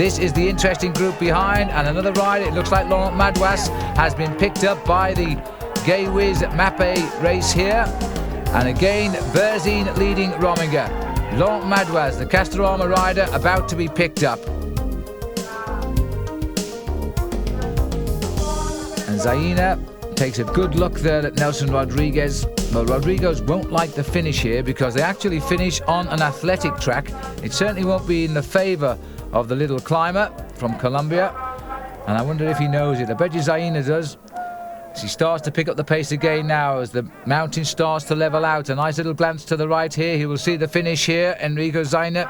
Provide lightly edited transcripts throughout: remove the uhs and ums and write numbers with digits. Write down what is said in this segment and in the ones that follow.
This is the interesting group behind, and another rider, it looks like Laurent Madouas, has been picked up by the Gay Wiz Mapei race here. And again, Berzin leading Rominger. Laurent Madouas, the Castorama rider, about to be picked up. And Zaina takes a good look there at Nelson Rodriguez. Well, Rodriguez won't like the finish here because they actually finish on an athletic track. It certainly won't be in the favour of the little climber from Colombia. And I wonder if he knows it. I bet you Zaina does. She starts to pick up the pace again now as the mountain starts to level out. A nice little glance to the right here. He will see the finish here, Enrico Zaina.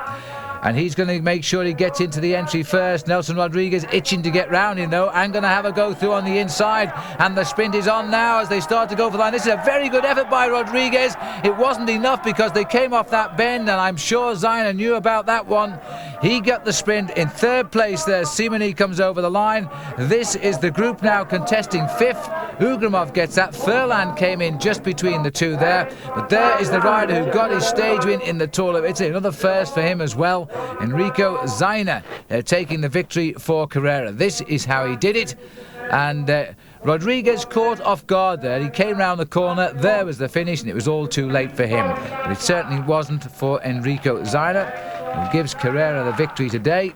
And he's going to make sure he gets into the entry first. Nelson Rodriguez itching to get round him though, and going to have a go through on the inside. And the sprint is on now as they start to go for the line. This is a very good effort by Rodriguez. It wasn't enough because they came off that bend, and I'm sure Zaina knew about that one. He got the sprint in third place there. Simoni comes over the line. This is the group now contesting fifth. Ugrumov gets that. Furlan came in just between the two there. But there is the rider who got his stage win in the Tour of Italy. Another first for him as well. Enrico Zaina taking the victory for Carrera. This is how he did it. And Rodriguez caught off guard there. He came round the corner. There was the finish, and it was all too late for him. But it certainly wasn't for Enrico Zaina, who gives Carrera the victory today.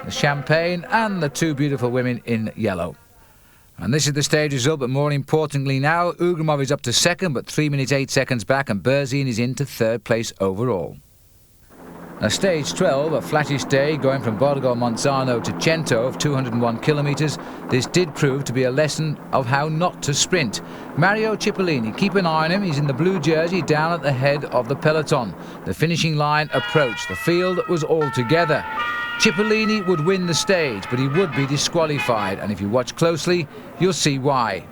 The champagne and the two beautiful women in yellow. And this is the stage result, but more importantly now, Ugrumov is up to second, but 3 minutes 8 seconds back, and Berzin is into third place overall. Now, stage 12, a flattish day going from Borgo Monzano to Cento of 201 kilometres. This did prove to be a lesson of how not to sprint. Mario Cipollini, keep an eye on him. He's in the blue jersey down at the head of the peloton. The finishing line approached. The field was all together. Cipollini would win the stage, but he would be disqualified. And if you watch closely, you'll see why.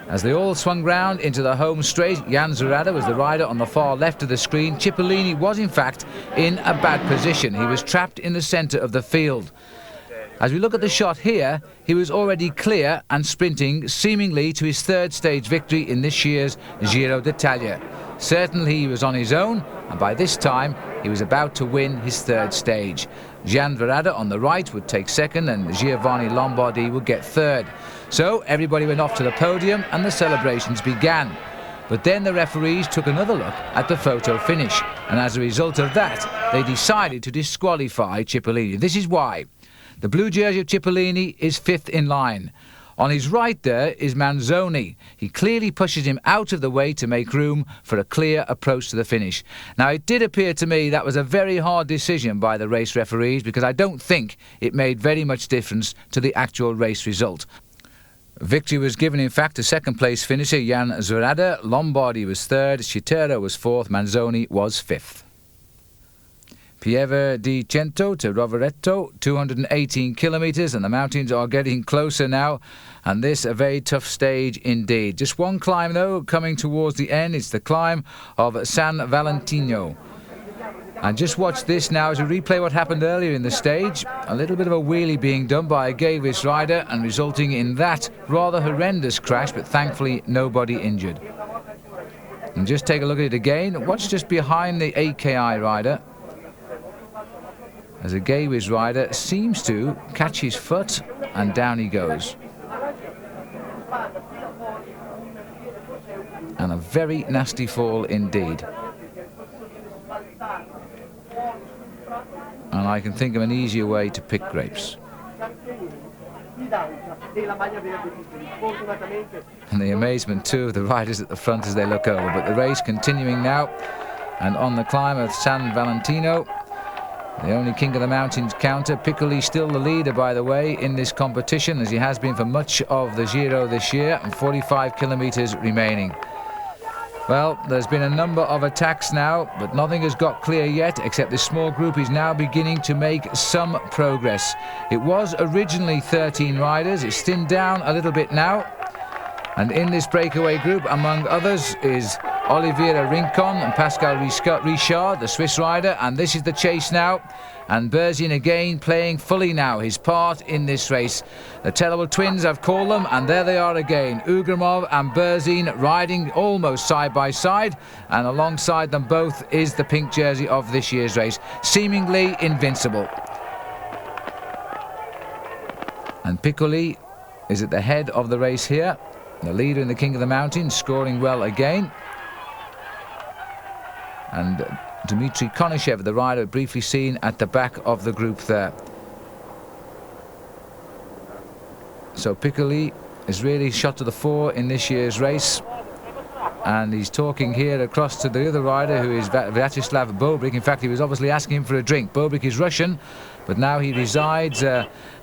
As they all swung round into the home straight, Jan Zurada was the rider on the far left of the screen. Cipollini was in fact in a bad position. He was trapped in the centre of the field. As we look at the shot here, he was already clear and sprinting seemingly to his third stage victory in this year's Giro d'Italia. Certainly he was on his own, and by this time he was about to win his third stage. Jan Verada on the right would take second, and Giovanni Lombardi would get third. So everybody went off to the podium and the celebrations began. But then the referees took another look at the photo finish, and as a result of that, they decided to disqualify Cipollini. This is why. The blue jersey of Cipollini is fifth in line. On his right there is Manzoni. He clearly pushes him out of the way to make room for a clear approach to the finish. Now, it did appear to me that was a very hard decision by the race referees, because I don't think it made very much difference to the actual race result. Victory was given, in fact, to second-place finisher Jan Zurada. Lombardi was third, Schitera was fourth, Manzoni was fifth. Pieve di Cento to Rovereto, 218 kilometres, and the mountains are getting closer now, and this a very tough stage indeed. Just one climb, though, coming towards the end. It's the climb of San Valentino. And just watch this now as we replay what happened earlier in the stage. A little bit of a wheelie being done by a Gavis rider and resulting in that rather horrendous crash, but thankfully nobody injured. And just take a look at it again. Watch just behind the AKI rider, as a Gavis rider seems to catch his foot, and down he goes. And a very nasty fall indeed. And I can think of an easier way to pick grapes. And the amazement too of the riders at the front as they look over. But the race continuing now, and on the climb of San Valentino, the only king of the mountains counter. Piccoli still the leader, by the way, in this competition, as he has been for much of the Giro this year, and 45 kilometres remaining. Well, there's been a number of attacks now, but nothing has got clear yet, except this small group is now beginning to make some progress. It was originally 13 riders. It's thinned down a little bit now. And in this breakaway group, among others, is Olivo Rincon and Pascal Richard, the Swiss rider, and this is the chase now. And Berzin again playing fully now his part in this race. The terrible twins, I've called them, and there they are again. Ugrumov and Berzin riding almost side by side, and alongside them both is the pink jersey of this year's race, seemingly invincible. And Piccoli is at the head of the race here. The leader in the King of the Mountains, scoring well again. And Dmitry Konyshev, the rider, briefly seen at the back of the group there. So Piccoli is really shot to the fore in this year's race. And he's talking here across to the other rider, who is Vyacheslav Bobrik. In fact, he was obviously asking him for a drink. Bobrik is Russian, but now he resides,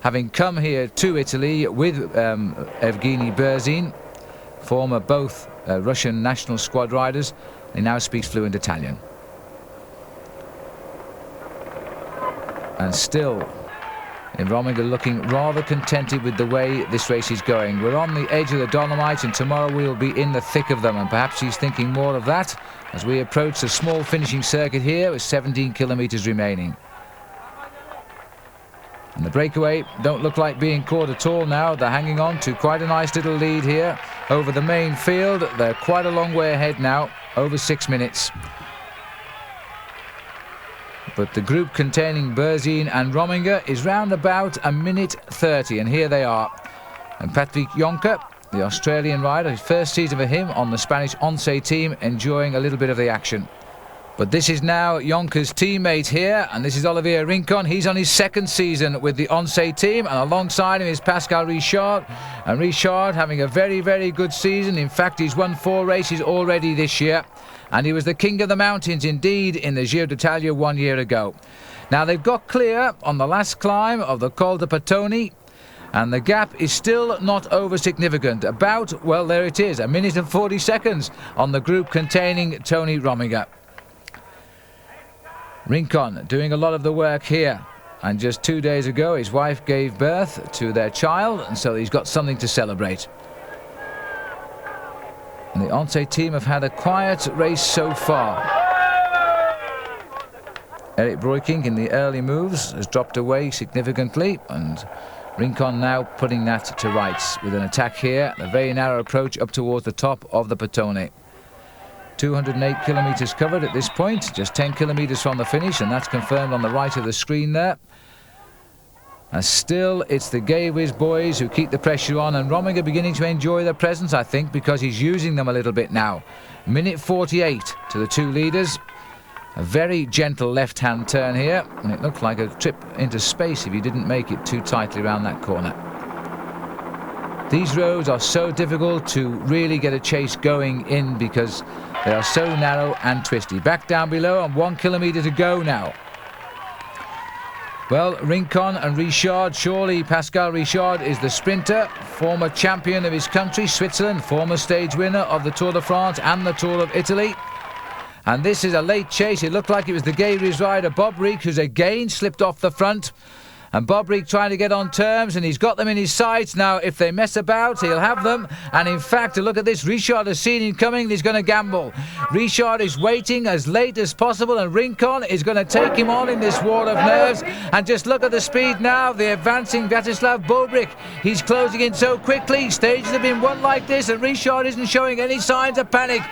having come here to Italy with Evgeni Berzin, former both Russian national squad riders. He now speaks fluent Italian. And still, Rominger looking rather contented with the way this race is going. We're on the edge of the Dolomites, and tomorrow we'll be in the thick of them, and perhaps he's thinking more of that as we approach the small finishing circuit here with 17 kilometres remaining. And the breakaway don't look like being caught at all now. They're hanging on to quite a nice little lead here over the main field. They're quite a long way ahead now, over 6 minutes. But the group containing Berzin and Rominger is round about a minute 30, and here they are. And Patrick Jonker, the Australian rider, his first season for him on the Spanish Once team, enjoying a little bit of the action. But this is now Jonker's teammate here, and this is Olivo Rincon. He's on his second season with the Once team, and alongside him is Pascal Richard. And Richard having a very, very good season. In fact, he's won 4 races already this year. And he was the King of the Mountains indeed in the Giro d'Italia 1 year ago. Now they've got clear on the last climb of the Col de Patoni, and the gap is still not over significant. About, well, there it is, a minute and 40 seconds on the group containing Tony Rominger. Rincon doing a lot of the work here, and just 2 days ago his wife gave birth to their child, and so he's got something to celebrate. And the Once team have had a quiet race so far. Eric Breukink in the early moves has dropped away significantly, and Rincon now putting that to rights with an attack here, a very narrow approach up towards the top of the Patoni. 208 kilometres covered at this point, just 10 kilometres from the finish, and that's confirmed on the right of the screen there. And still, it's the Gawies boys who keep the pressure on, and Rominger beginning to enjoy their presence, I think, because he's using them a little bit now. Minute 48 to the 2 leaders. A very gentle left-hand turn here, and it looked like a trip into space if he didn't make it too tightly around that corner. These roads are so difficult to really get a chase going in because they are so narrow and twisty. Back down below, and 1 kilometre to go now. Well, Rincon and Richard, surely Pascal Richard is the sprinter, former champion of his country, Switzerland, former stage winner of the Tour de France and the Tour of Italy. And this is a late chase. It looked like it was the Gawies rider Bobrik who's again slipped off the front. And Bobrik trying to get on terms, and he's got them in his sights. Now, if they mess about, he'll have them. And in fact, look at this. Richard has seen him coming, and he's going to gamble. Richard is waiting as late as possible, and Rincon is going to take him on in this war of nerves. And just look at the speed now, the advancing Vyacheslav Bobrik. He's closing in so quickly. Stages have been won like this, and Richard isn't showing any signs of panic.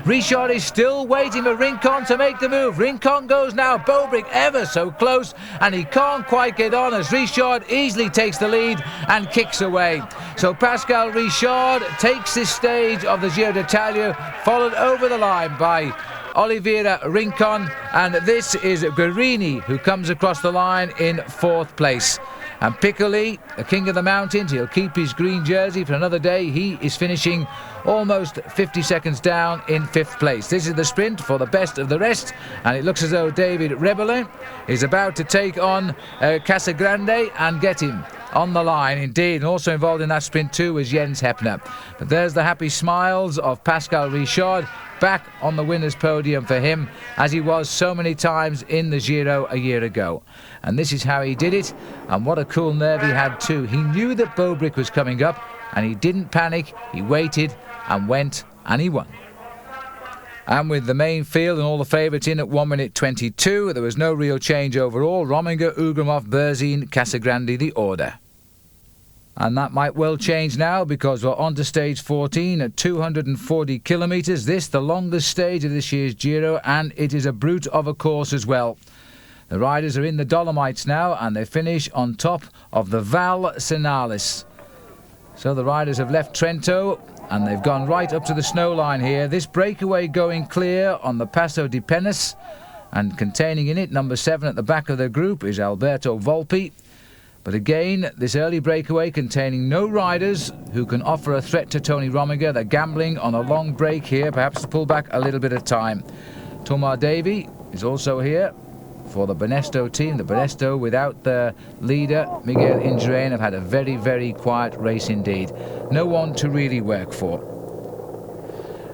Richard is still waiting for Rincon to make the move. Rincon goes now. Bobrik ever so close, and he can't quite get on as Richard easily takes the lead and kicks away. So Pascal Richard takes this stage of the Giro d'Italia, followed over the line by Olivo Rincon, and this is Guerini who comes across the line in 4th place. And Piccoli, the King of the Mountains, he'll keep his green jersey for another day. He is finishing almost 50 seconds down in 5th place. This is the sprint for the best of the rest, and it looks as though David Rebellin is about to take on Casagrande and get him on the line indeed. And also involved in that sprint too was Jens Heppner. But there's the happy smiles of Pascal Richard, back on the winner's podium for him, as he was so many times in the Giro a year ago. And this is how he did it, and what a cool nerve he had too. He knew that Bobrik was coming up, and he didn't panic. He waited and went, and he won. And with the main field and all the favourites in at 1 minute 22, there was no real change overall. Rominger, Ugrumov, Berzin, Casagrande the order. And that might well change now, because we're on to stage 14 at 240 kilometres. This, the longest stage of this year's Giro, and it is a brute of a course as well. The riders are in the Dolomites now, and they finish on top of the Val Senalis. So the riders have left Trento, and they've gone right up to the snow line here. This breakaway going clear on the Passo di Penis, and containing in it number 7 at the back of the group is Alberto Volpi. But again, this early breakaway containing no riders who can offer a threat to Tony Rominger. They're gambling on a long break here, perhaps to pull back a little bit of time. Tomar Davy is also here for the Banesto team. The Banesto, without their leader, Miguel Indurain, have had a very, very quiet race indeed. No one to really work for.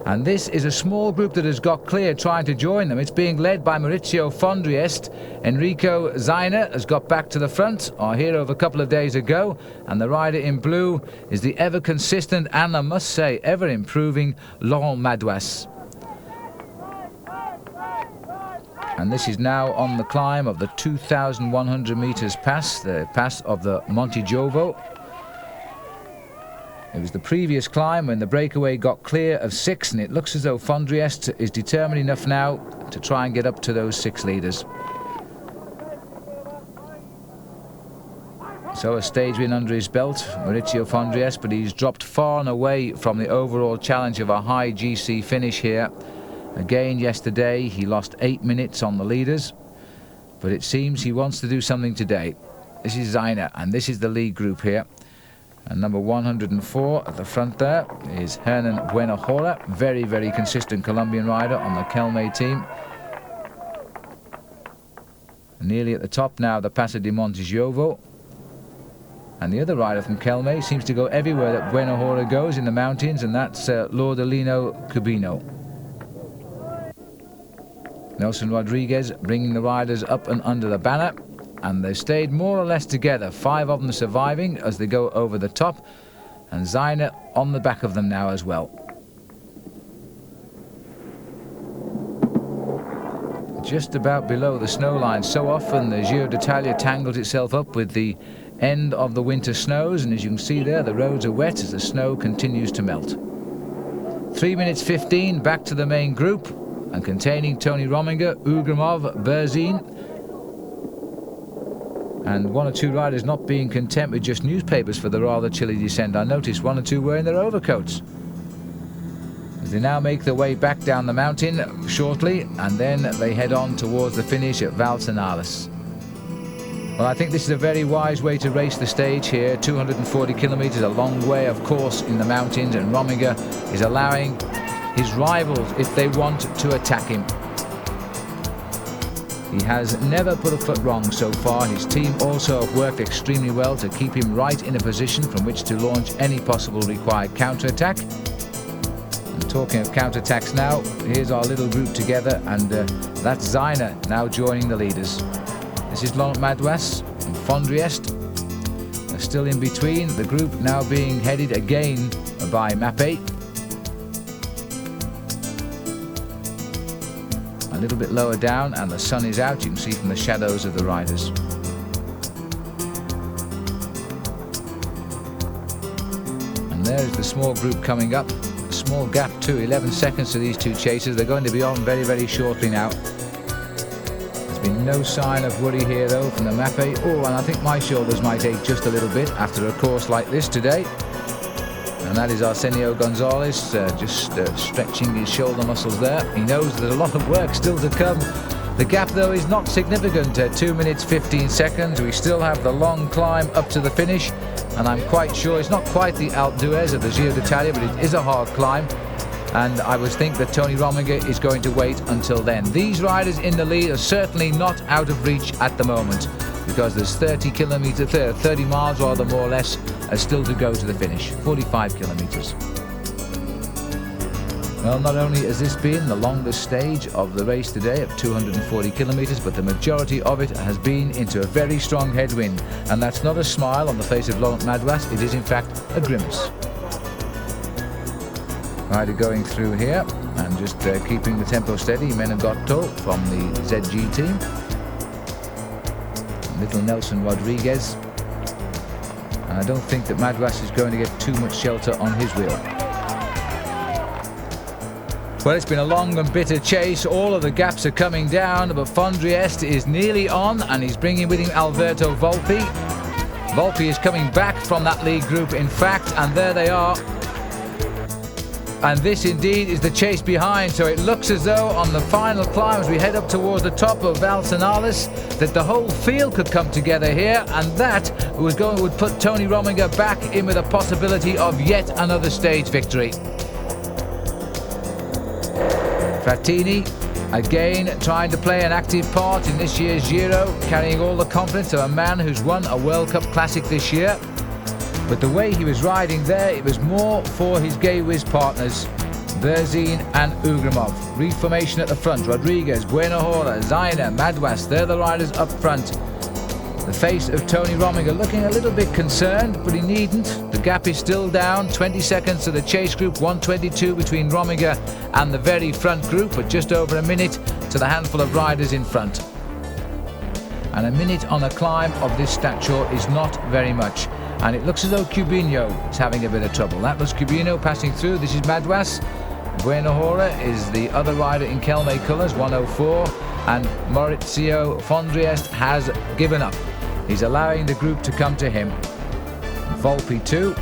And this is a small group that has got clear trying to join them. It's being led by Maurizio Fondriest. Enrico Zaina has got back to the front, our hero of a couple of days ago. And the rider in blue is the ever consistent and, I must say, ever improving Laurent Madouas. And this is now on the climb of the 2,100 meters pass, the pass of the Monte Giovo. It was the previous climb when the breakaway got clear of 6, and it looks as though Fondriest is determined enough now to try and get up to those 6 leaders. So a stage win under his belt, Maurizio Fondriest, but he's dropped far and away from the overall challenge of a high GC finish here. Again, yesterday he lost 8 minutes on the leaders, but it seems he wants to do something today. This is Zaina, and this is the lead group here. And number 104 at the front there is Hernan Buenajora, very, very consistent Colombian rider on the Kelme team. Nearly at the top now, the Passo di Monte Giovo. And the other rider from Kelme seems to go everywhere that Buenajora goes in the mountains, and that's Lordolino Cubino. Nelson Rodriguez bringing the riders up and under the banner. And they've stayed more or less together, 5 of them surviving as they go over the top, and Zaina on the back of them now as well. Just about below the snow line. So often the Giro d'Italia tangles itself up with the end of the winter snows, and as you can see there, the roads are wet as the snow continues to melt. 3 minutes 15 back to the main group, and containing Tony Rominger, Ugrumov, Berzin, and 1 or 2 riders not being content with just newspapers for the rather chilly descent. I noticed 1 or 2 wearing their overcoats. As they now make their way back down the mountain shortly, and then they head on towards the finish at Val Senalis. Well, I think this is a very wise way to race the stage here. 240 kilometers, a long way, of course, in the mountains, and Rominger is allowing his rivals, if they want, to attack him. He has never put a foot wrong so far. His team also have worked extremely well to keep him right in a position from which to launch any possible required counter-attack. And talking of counter-attacks now, here's our little group together, and that's Zaina now joining the leaders. This is Laurent Madouas and Fondriest. They're still in between, the group now being headed again by Mapei. A little bit lower down, and the sun is out, you can see from the shadows of the riders. And there is the small group coming up. A small gap too, 11 seconds to these 2 chasers. They're going to be on very, very shortly now. There's been no sign of worry here though from the Mapei. Oh, and I think my shoulders might ache just a little bit after a course like this today. And that is Arsenio Gonzalez just stretching his shoulder muscles there. He knows there's a lot of work still to come. The gap though is not significant, 2 minutes 15 seconds. We still have the long climb up to the finish, and I'm quite sure it's not quite the Alpe d'Huez of the Giro d'Italia, but it is a hard climb, and I would think that Tony Rominger is going to wait until then. These riders in the lead are certainly not out of reach at the moment, because there's 30 miles rather, more or less, still to go to the finish. 45 kilometers. Well, not only has this been the longest stage of the race today of 240 kilometers, but the majority of it has been into a very strong headwind, and that's not a smile on the face of Laurent Madouas, it is in fact a grimace. Rider going through here and just keeping the tempo steady. Menegotto from the ZG team. Little Nelson Rodriguez. And I don't think that Madouas is going to get too much shelter on his wheel. Well, it's been a long and bitter chase. All of the gaps are coming down, but Fondriest is nearly on, and he's bringing with him Alberto Volpi. Volpi is coming back from that lead group, in fact, and there they are. And this indeed is the chase behind. So it looks as though on the final climb, as we head up towards the top of Valsenalis, that the whole field could come together here, and that would put Tony Rominger back in with a possibility of yet another stage victory. Frattini, again, trying to play an active part in this year's Giro, carrying all the confidence of a man who's won a World Cup Classic this year. But the way he was riding there, it was more for his Gay Whiz partners, Berzin and Ugrumov. Reformation at the front, Rodriguez, Buenohora, Zaina, Madouas, they're the riders up front. The face of Tony Rominger looking a little bit concerned, but he needn't. The gap is still down, 20 seconds to the chase group, 1:22 between Rominger and the very front group, but just over a minute to the handful of riders in front. And a minute on a climb of this stature is not very much. And it looks as though Cubino is having a bit of trouble. That was Cubino passing through. This is Madouas. Buenohora is the other rider in Kelme colours, 104. And Maurizio Fondriest has given up. He's allowing the group to come to him. Volpi too.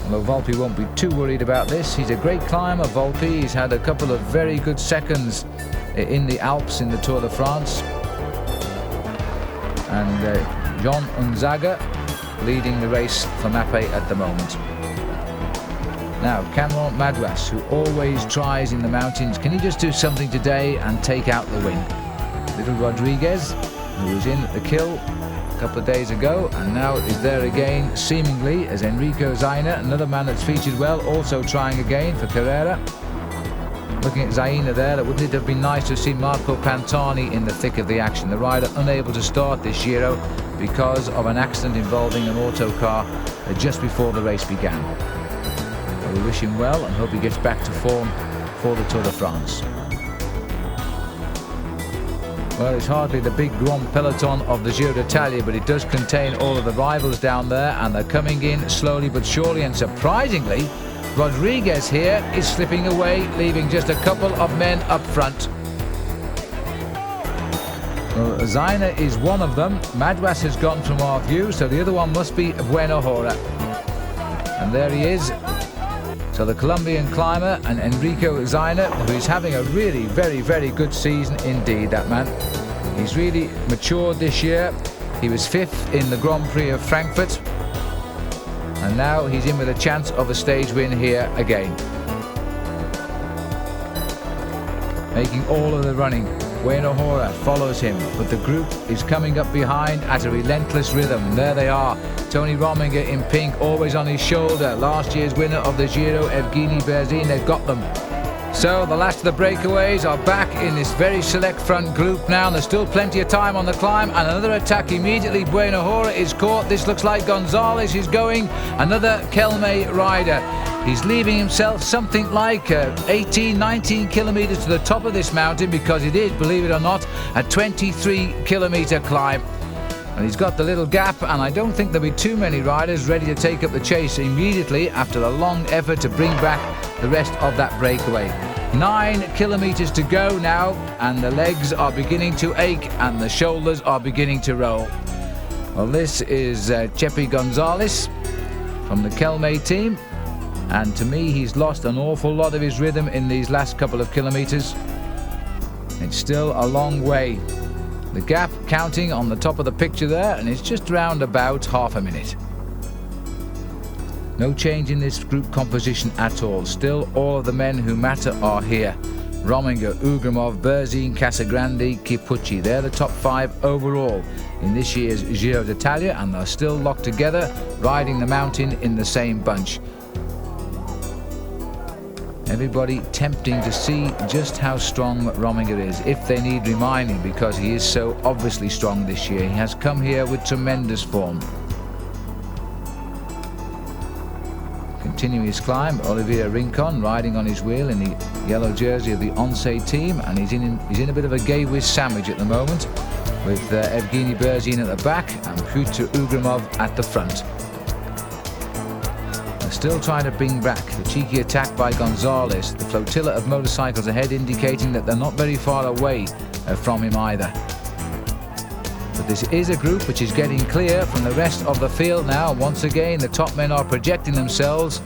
Although Volpi won't be too worried about this. He's a great climber, Volpi. He's had a couple of very good seconds in the Alps in the Tour de France. And John Unzaga leading the race for Mapei at the moment. Now, Cameron Madouas, who always tries in the mountains, can he just do something today and take out the win? Little Rodriguez, who was in at the Kill a couple of days ago and now is there again, seemingly, as Enrico Zaina, another man that's featured well, also trying again for Carrera. Looking at Zaina there, wouldn't it have been nice to see Marco Pantani in the thick of the action? The rider unable to start this Giro because of an accident involving an autocar just before the race began. We wish him well and hope he gets back to form for the Tour de France. Well, it's hardly the big Grand Peloton of the Giro d'Italia, but it does contain all of the rivals down there, and they're coming in slowly but surely, and surprisingly, Rodriguez here is slipping away, leaving just a couple of men up front. Well, Zaina is one of them. Madouas has gone from our view, so the other one must be Buenohora. And there he is. So the Colombian climber and Enrico Zaina, who is having a really very, very good season indeed, that man. He's really matured this year. He was 5th in the Grand Prix of Frankfurt. And now he's in with a chance of a stage win here again. Making all of the running. Buenohora follows him, but the group is coming up behind at a relentless rhythm. And there they are. Tony Rominger in pink, always on his shoulder. Last year's winner of the Giro, Evgeni Berzin, they've got them. So the last of the breakaways are back in this very select front group now. There's still plenty of time on the climb, and another attack immediately. Buenohora is caught. This looks like Gonzalez is going. Another Kelme rider. He's leaving himself something like 18, 19 kilometres to the top of this mountain, because it is, believe it or not, a 23-kilometre climb. And he's got the little gap, and I don't think there'll be too many riders ready to take up the chase immediately after a long effort to bring back the rest of that breakaway. 9 kilometres to go now, and the legs are beginning to ache and the shoulders are beginning to roll. Well, this is Chepi Gonzalez from the Kelme team, and to me he's lost an awful lot of his rhythm in these last couple of kilometres. It's still a long way. The gap counting on the top of the picture there, and it's just round about half a minute. No change in this group composition at all. Still all of the men who matter are here. Rominger, Ugrumov, Berzin, Casagrande, Kipucci. They're the top 5 overall in this year's Giro d'Italia, and they're still locked together, riding the mountain in the same bunch. Everybody tempting to see just how strong Rominger is, if they need reminding, because he is so obviously strong this year. He has come here with tremendous form. Continuing his climb, Olivo Rincon riding on his wheel in the yellow jersey of the Once team, and he's in a bit of a Gay Whiz sandwich at the moment, with Evgeni Berzin at the back and Piotr Ugrumov at the front. still trying to bring back the cheeky attack by Gonzalez. The flotilla of motorcycles ahead indicating that they're not very far away from him either. But this is a group which is getting clear from the rest of the field now. Once again, the top men are projecting themselves.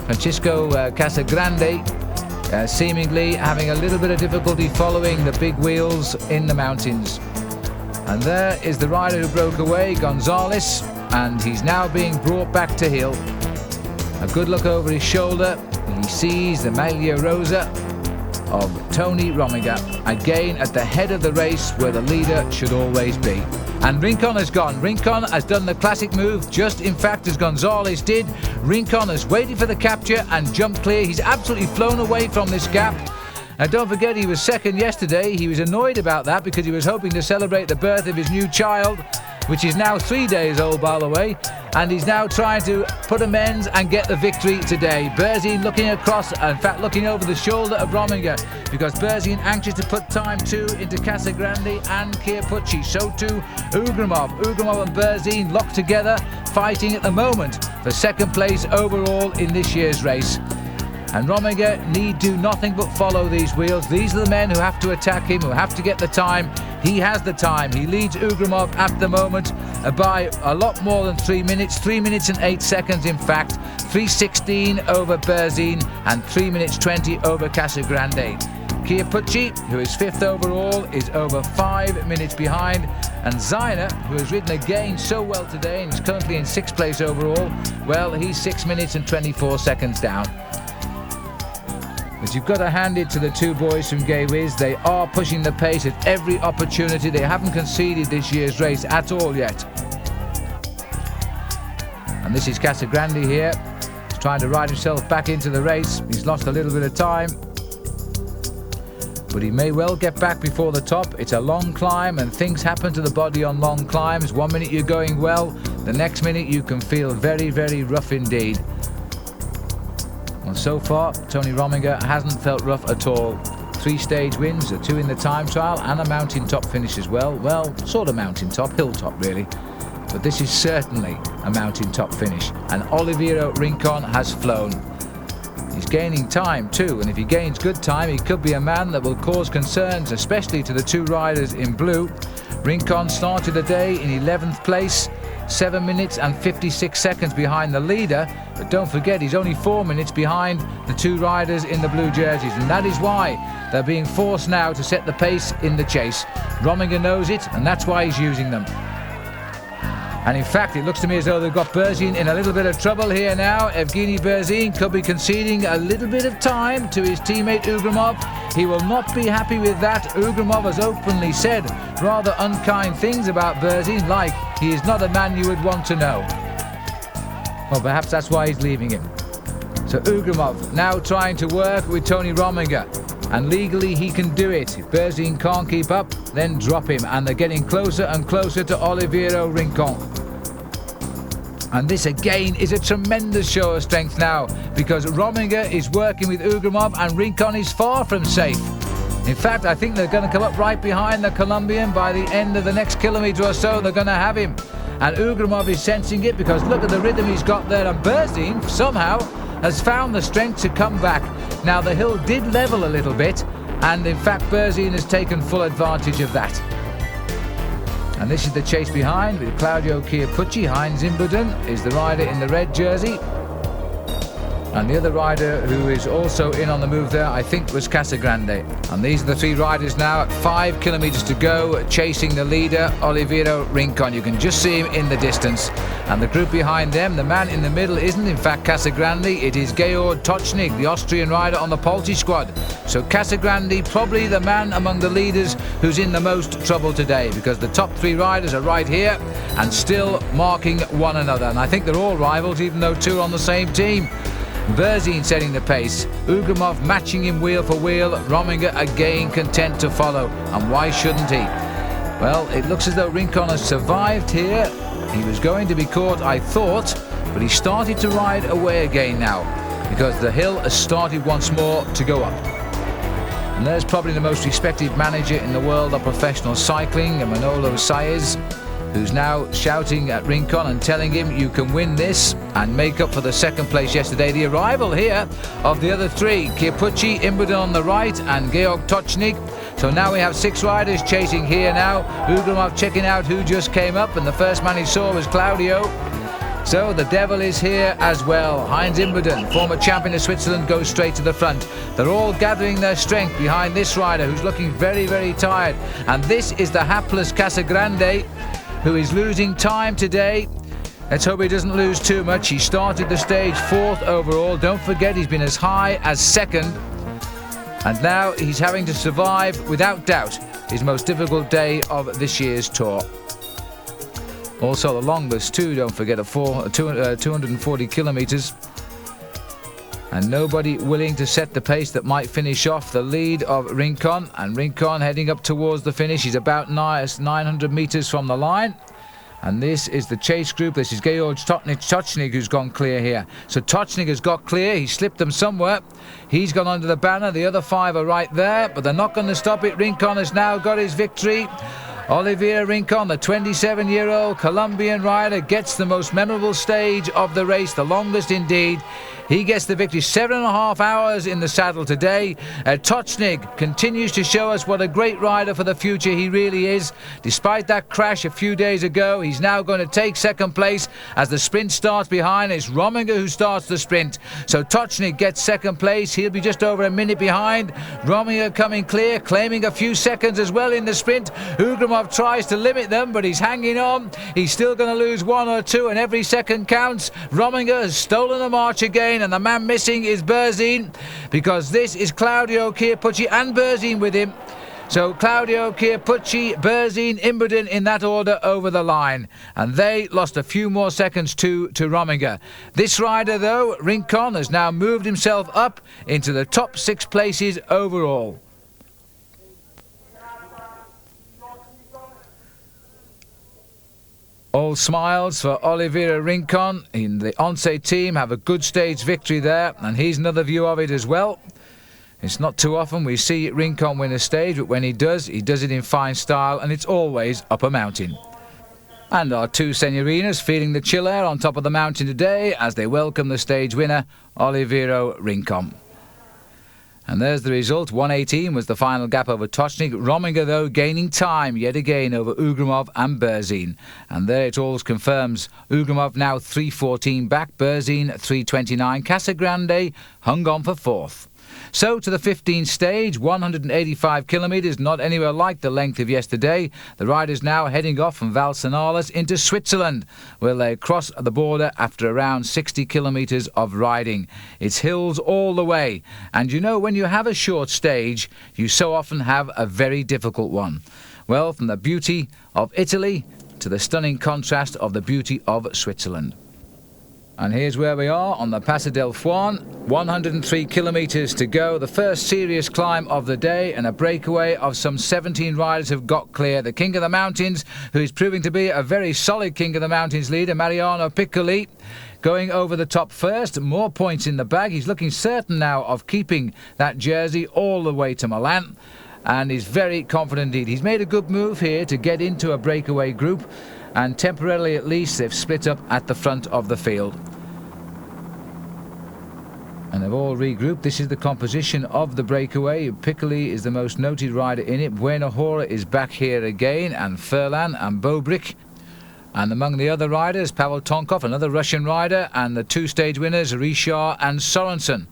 Francisco Casagrande seemingly having a little bit of difficulty following the big wheels in the mountains. And there is the rider who broke away, Gonzalez, and he's now being brought back to heel. A good look over his shoulder, and he sees the Maglia Rosa of Tony Rominger, again at the head of the race where the leader should always be. And Rincon has gone. Rincon has done the classic move, just in fact as Gonzalez did. Rincon has waited for the capture and jumped clear. He's absolutely flown away from this gap. And don't forget, he was second yesterday. He was annoyed about that because he was hoping to celebrate the birth of his new child, which is now 3 days old, by the way. And he's now trying to put amends and get the victory today. Berzin looking across, in fact looking over the shoulder of Rominger, because Berzin anxious to put time 2 into Casagrande and Chiappucci. So too Ugrumov. Ugrumov and Berzin locked together, fighting at the moment for second place overall in this year's race. And Rominger need do nothing but follow these wheels. These are the men who have to attack him, who have to get the time. He has the time. He leads Ugrumov at the moment by a lot more than 3 minutes. 3 minutes and 8 seconds, in fact. 3:16 over Berzin and 3 minutes 20 over Casagrande. Chiappucci, who is 5th overall, is over 5 minutes behind. And Zaina, who has ridden again so well today and is currently in 6th place overall, well, he's 6 minutes and 24 seconds down. But you've got to hand it to the two boys from Gay Wiz. They are pushing the pace at every opportunity. They haven't conceded this year's race at all yet. And this is Casagrande here. He's trying to ride himself back into the race. He's lost a little bit of time, but he may well get back before the top. It's a long climb and things happen to the body on long climbs. 1 minute you're going well, the next minute you can feel very, very rough indeed. Well, so far, Tony Rominger hasn't felt rough at all. 3 stage wins, 2 in the time trial, and a mountain top finish as well. Well, sort of mountain top, hilltop really. But this is certainly a mountain top finish. And Olivo Rincon has flown. He's gaining time too, and if he gains good time, he could be a man that will cause concerns, especially to the two riders in blue. Rincon started the day in 11th place. 7 minutes and 56 seconds behind the leader, but don't forget he's only 4 minutes behind the two riders in the blue jerseys, and that is why they're being forced now to set the pace in the chase. Rominger knows it, and that's why he's using them. And in fact, it looks to me as though they've got Berzin in a little bit of trouble here now. Evgeni Berzin could be conceding a little bit of time to his teammate Ugrumov. He will not be happy with that. Ugrumov has openly said rather unkind things about Berzin, like he is not a man you would want to know. Well, perhaps that's why he's leaving him. So Ugrumov now trying to work with Tony Rominger, and legally he can do it. If Berzin can't keep up, then drop him, and they're getting closer and closer to Olivo Rincon. And this again is a tremendous show of strength now, because Rominger is working with Ugrumov and Rincon is far from safe. In fact, I think they're going to come up right behind the Colombian. By the end of the next kilometre or so, they're going to have him. And Ugrumov is sensing it, because look at the rhythm he's got there, and Berzin somehow has found the strength to come back. Now the hill did level a little bit, and in fact Berzin has taken full advantage of that. And this is the chase behind with Claudio Chiappucci. Heinz Imbuden is the rider in the red jersey. And the other rider who is also in on the move there, I think, was Casagrande. And these are the three riders now at 5 kilometres to go, chasing the leader, Olivo Rincon. You can just see him in the distance. And the group behind them, the man in the middle isn't in fact Casagrande, it is Georg Tochnig, the Austrian rider on the Polti squad. So Casagrande, probably the man among the leaders who's in the most trouble today, because the top 3 riders are right here and still marking one another. And I think they're all rivals, even though 2 are on the same team. Berzin setting the pace, Ugrumov matching him wheel for wheel, Rominger again content to follow, and why shouldn't he? Well, it looks as though Rincon has survived here. He was going to be caught, I thought, but he started to ride away again now, because the hill has started once more to go up. And there's probably the most respected manager in the world of professional cycling, Manolo Saez. who's now shouting at Rincon and telling him you can win this and make up for the second place yesterday. The arrival here of the other three, Kierpucci, Imbeden on the right and Georg Tocznik. So now we have 6 riders chasing here now. Ugrumov checking out who just came up, and the first man he saw was Claudio. So the devil is here as well. Heinz Imbeden, former champion of Switzerland, goes straight to the front. They're all gathering their strength behind this rider who's looking very, very tired. And this is the hapless Casagrande, who is losing time today. Let's hope he doesn't lose too much. He started the stage 4th overall. Don't forget, he's been as high as 2nd. And now he's having to survive, without doubt, his most difficult day of this year's tour. Also the longest too, don't forget, 240 kilometres. And nobody willing to set the pace that might finish off the lead of Rincon. And Rincon heading up towards the finish. He's about 900 metres from the line. And this is the chase group. This is Georg Tocznik who's gone clear here. So Tocznik has got clear. He slipped them somewhere. He's gone under the banner. The other 5 are right there, but they're not going to stop it. Rincon has now got his victory. Olivo Rincon, the 27-year-old Colombian rider, gets the most memorable stage of the race, the longest indeed. He gets the victory, 7.5 hours in the saddle today. Tocznik continues to show us what a great rider for the future he really is. Despite that crash a few days ago, he's now going to take second place as the sprint starts behind. It's Rominger who starts the sprint. So Tocznik gets second place. He'll be just over a minute behind. Rominger coming clear, claiming a few seconds as well in the sprint. Ugrumov tries to limit them, but he's hanging on. He's still going to lose 1 or 2, and every second counts. Rominger has stolen the march again. And the man missing is Berzin, because this is Claudio, Kierpucci and Berzin with him. So Claudio, Kierpucci, Berzin, Imbeden in that order over the line. And they lost a few more seconds to Rominger. This rider though, Rincon, has now moved himself up into the top 6 places overall. All smiles for Olivo Rincon. In the Once team have a good stage victory there, and here's another view of it as well. It's not too often we see Rincon win a stage, but when he does it in fine style, and it's always up a mountain. And our 2 Senorinas feeling the chill air on top of the mountain today as they welcome the stage winner, Olivo Rincon. And there's the result. 1:18 was the final gap over Tocznik. Rominger, though, gaining time yet again over Ugrumov and Berzin. And there it all confirms. Ugrumov now 3:14 back. Berzin 3:29. Casagrande hung on for 4th. So to the 15th stage, 185 kilometres, not anywhere like the length of yesterday. The riders now heading off from Valsenales into Switzerland, where they cross the border after around 60 kilometres of riding. It's hills all the way. And you know, when you have a short stage, you so often have a very difficult one. Well, from the beauty of Italy to the stunning contrast of the beauty of Switzerland. And here's where we are on the Passo del Fuan. 103 kilometres to go. The first serious climb of the day, and a breakaway of some 17 riders have got clear. The King of the Mountains, who is proving to be a very solid King of the Mountains leader, Mariano Piccoli, going over the top first. More points in the bag. He's looking certain now of keeping that jersey all the way to Milan. And he's very confident indeed. He's made a good move here to get into a breakaway group. And temporarily at least they've split up at the front of the field. And they've all regrouped. This is the composition of the breakaway. Piccoli is the most noted rider in it. Buenahora is back here again, and Furlan and Bobrick. And among the other riders, Pavel Tonkov, another Russian rider, and the 2 stage winners, Richard and Sorensen.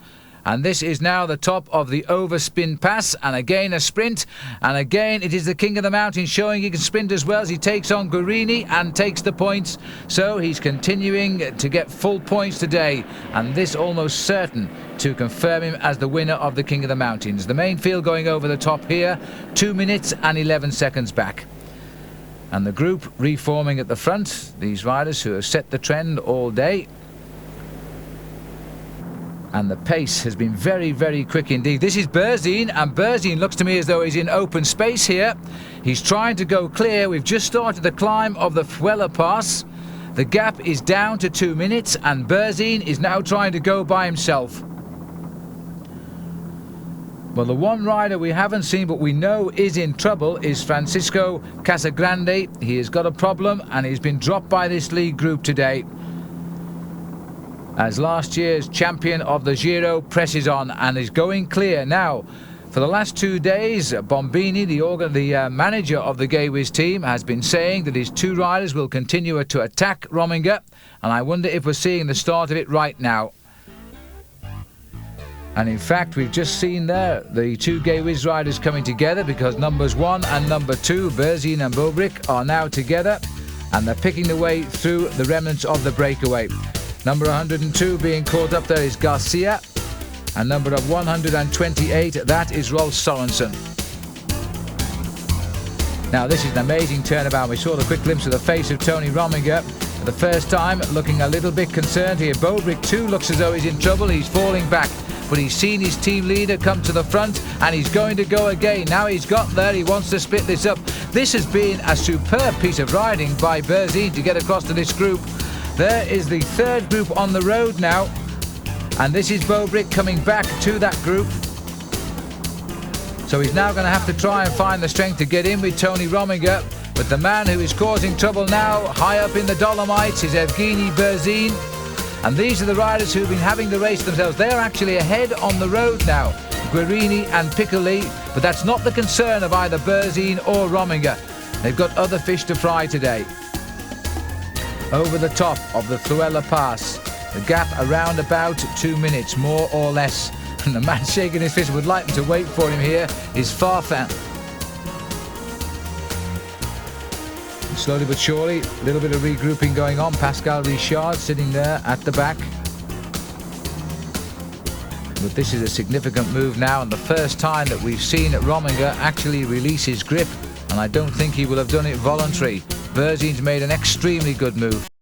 And this is now the top of the Overspin Pass, and again a sprint, and again it is the King of the Mountain showing he can sprint as well as he takes on Guarini and takes the points. So he's continuing to get full points today, and this almost certain to confirm him as the winner of the King of the Mountains. The main field going over the top here, 2 minutes and 11 seconds back. And the group reforming at the front, these riders who have set the trend all day. And the pace has been very, very quick indeed. This is Berzin, and Berzin looks to me as though he's in open space here. He's trying to go clear. We've just started the climb of the Fuela Pass. The gap is down to 2 minutes, and Berzin is now trying to go by himself. Well, the one rider we haven't seen but we know is in trouble is Francisco Casagrande. He has got a problem and he's been dropped by this league group today, as last year's champion of the Giro presses on and is going clear now. For the last 2 days, Bombini, the manager of the Gay-Wiz team, has been saying that his two riders will continue to attack Rominger, and I wonder if we're seeing the start of it right now. And in fact, we've just seen there the two Gay-Wiz riders coming together, because numbers 1 and number 2, Berzin and Bobrick, are now together and they're picking the way through the remnants of the breakaway. Number 102 being caught up there is Garcia, and number 128, that is Rolf Sorensen. Now this is an amazing turnabout. We saw the quick glimpse of the face of Tony Rominger for the first time, looking a little bit concerned here. Bobrick too looks as though he's in trouble. He's falling back, but he's seen his team leader come to the front and he's going to go again. Now he's got there, he wants to split this up. This has been a superb piece of riding by Berzin to get across to this group. There is the third group on the road now, and this is Bobrick coming back to that group. So he's now going to have to try and find the strength to get in with Tony Rominger. But the man who is causing trouble now, high up in the Dolomites, is Evgeni Berzin. And these are the riders who've been having the race themselves. They're actually ahead on the road now, Guerini and Piccoli. But that's not the concern of either Berzin or Rominger. They've got other fish to fry today. Over the top of the Thuela Pass, the gap around about 2 minutes, more or less. And the man shaking his fist would like them to wait for him here is Farfan. Slowly but surely, a little bit of regrouping going on. Pascal Richard sitting there at the back. But this is a significant move now, and the first time that we've seen Rominger actually release his grip, and I don't think he will have done it voluntary. Berzin's made an extremely good move.